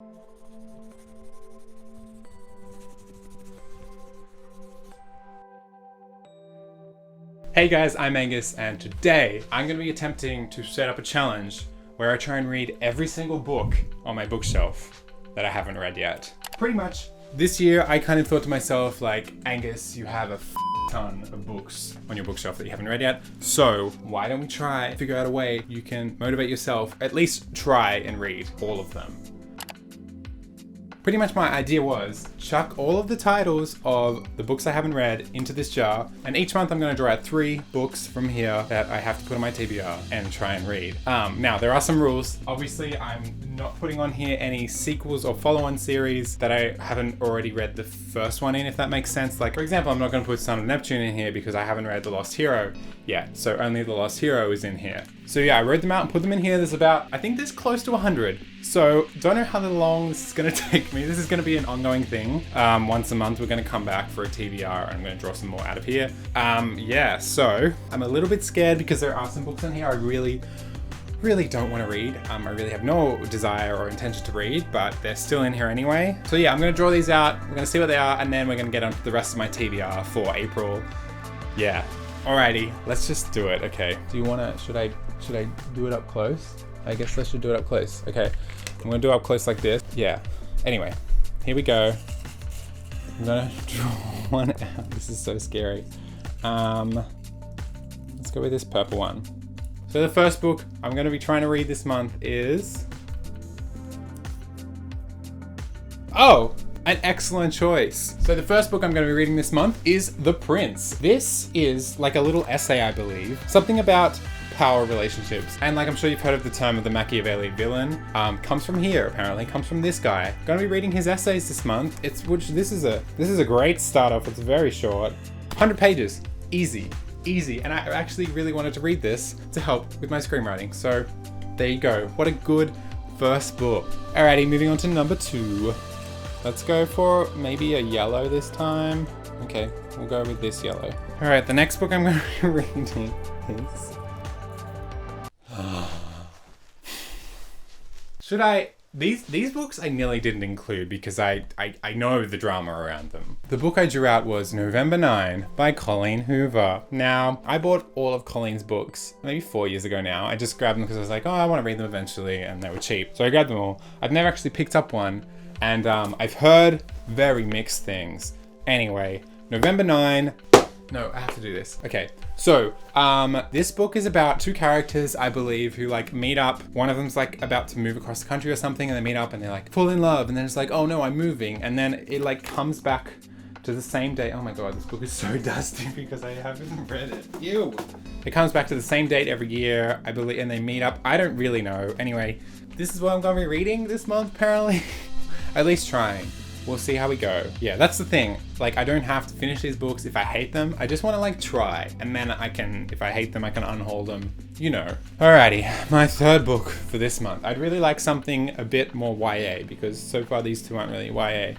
Hey guys, I'm Angus, and today I'm going to be attempting to set up a challenge where I try and read every single book on my bookshelf that I haven't read yet. Pretty much this year I kind of thought to myself, like, Angus, you have a ton of books on your bookshelf that you haven't read yet, so why don't we try figure out a way you can motivate yourself, at least try and read all of them. Pretty much my idea was chuck all of the titles of the books I haven't read into this jar, and each month I'm going to draw out 3 books from here that I have to put on my TBR and try and read. Now there are some rules. Obviously I'm not putting on here any sequels or follow-on series that I haven't already read the first one in, if that makes sense. Like, for example, I'm not going to put Son of Neptune in here because I haven't read The Lost Hero yet, so only The Lost Hero is in here. So yeah, I wrote them out and put them in here. There's about, I think there's close to 100. So don't know how long this is going to take me. This is going to be an ongoing thing. Once a month we're going to come back for a TBR and I'm going to draw some more out of here. Yeah, so I'm a little bit scared because there are some books in here I really don't want to read. I really have no desire or intention to read, but they're still in here anyway. So yeah, I'm going to draw these out. We're going to see what they are, and then we're going to get on to the rest of my TBR for April. Yeah. Alrighty, let's just do it. Okay. Do you want to, should I do it up close? I guess I should do it up close. Okay. I'm going to do it up close like this. Yeah. Anyway, here we go. I'm going to draw one out. This is so scary. Let's go with this purple one. So the first book I'm going to be trying to read this month is... Oh! An excellent choice. So the first book I'm going to be reading this month is The Prince. This is like a little essay, I believe. Something about power relationships. And like I'm sure you've heard of the term of the Machiavelli villain. Comes from here, apparently. Comes from this guy. Going to be reading his essays this month. This is a great start off. It's very short. 100 pages. Easy. And I actually really wanted to read this to help with my screenwriting. So there you go. What a good first book. Alrighty, moving on to number 2. Let's go for maybe a yellow this time. Okay, we'll go with this yellow. All right, the next book I'm going to be reading is... Should I... These books I nearly didn't include because I know the drama around them. The book I drew out was November 9 by Colleen Hoover. Now, I bought all of Colleen's books maybe 4 years ago now. I just grabbed them because I was like, oh, I want to read them eventually, and they were cheap. So I grabbed them all. I've never actually picked up one. And I've heard very mixed things. Anyway, November 9. No, I have to do this. Okay, so this book is about 2 characters, I believe, who like meet up. One of them's like about to move across the country or something, and they meet up and they like fall in love, and then it's like, oh no, I'm moving. And then it like comes back to the same date. Oh my god, this book is so dusty because I haven't read it. Ew. It comes back to the same date every year, I believe, and they meet up. I don't really know. Anyway, this is what I'm gonna be reading this month, apparently. At least trying. We'll see how we go. Yeah, that's the thing. Like, I don't have to finish these books if I hate them. I just want to like try, and then I can, if I hate them, I can unhaul them, you know. Alrighty, my third book for this month. I'd really like something a bit more YA because so far these 2 aren't really YA.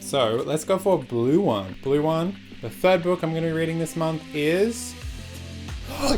So let's go for a blue one. Blue one. The third book I'm going to be reading this month is...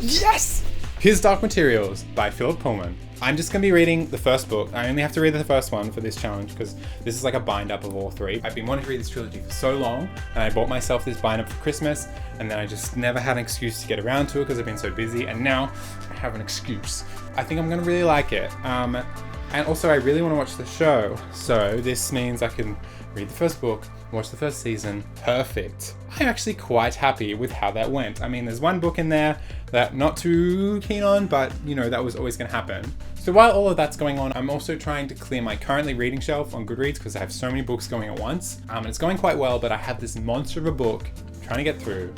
Yes! His Dark Materials by Philip Pullman. I'm just going to be reading the first book. I only have to read the first one for this challenge because this is like a bind up of all 3. I've been wanting to read this trilogy for so long, and I bought myself this bind up for Christmas, and then I just never had an excuse to get around to it because I've been so busy, and now I have an excuse. I think I'm going to really like it. And also I really want to watch the show, so this means I can read the first book, watch the first season. Perfect. I'm actually quite happy with how that went. I mean, there's one book in there that I'm not too keen on, but you know, that was always going to happen. So while all of that's going on, I'm also trying to clear my currently reading shelf on Goodreads because I have so many books going at once. And it's going quite well, but I have this monster of a book I'm trying to get through.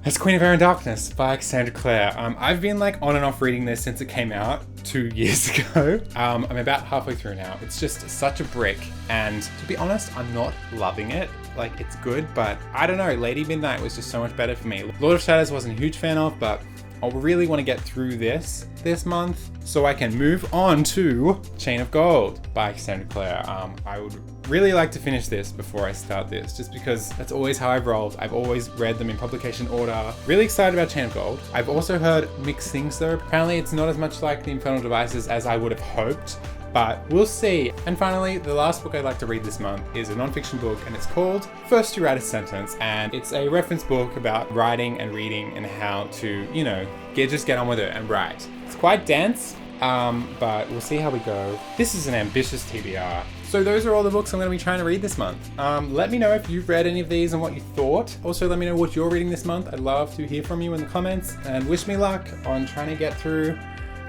It's Queen of Air and Darkness by Cassandra Clare. I've been like on and off reading this since it came out 2 years ago. I'm about halfway through now. It's just such a brick, and to be honest, I'm not loving it. Like, it's good, but I don't know, Lady Midnight was just so much better for me. Lord of Shadows wasn't a huge fan of, but I really want to get through this month so I can move on to Chain of Gold by Cassandra Clare. I would really like to finish this before I start this, just because that's always how I've rolled. I've always read them in publication order. Really excited about Chain of Gold. I've also heard mixed things though. Apparently it's not as much like the Infernal Devices as I would have hoped. but we'll see. And finally, the last book I'd like to read this month is a non-fiction book, and it's called First You Write a Sentence, and it's a reference book about writing and reading and how to, you know, just get on with it and write. It's quite dense, but we'll see how we go. This is an ambitious TBR. So those are all the books I'm going to be trying to read this month. Let me know if you've read any of these and what you thought. Also, let me know what you're reading this month. I'd love to hear from you in the comments, and wish me luck on trying to get through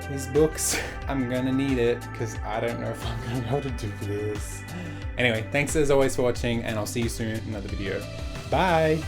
these books. I'm gonna need it because I don't know if I'm gonna be able to do this. Anyway, thanks as always for watching, and I'll see you soon in another video. Bye!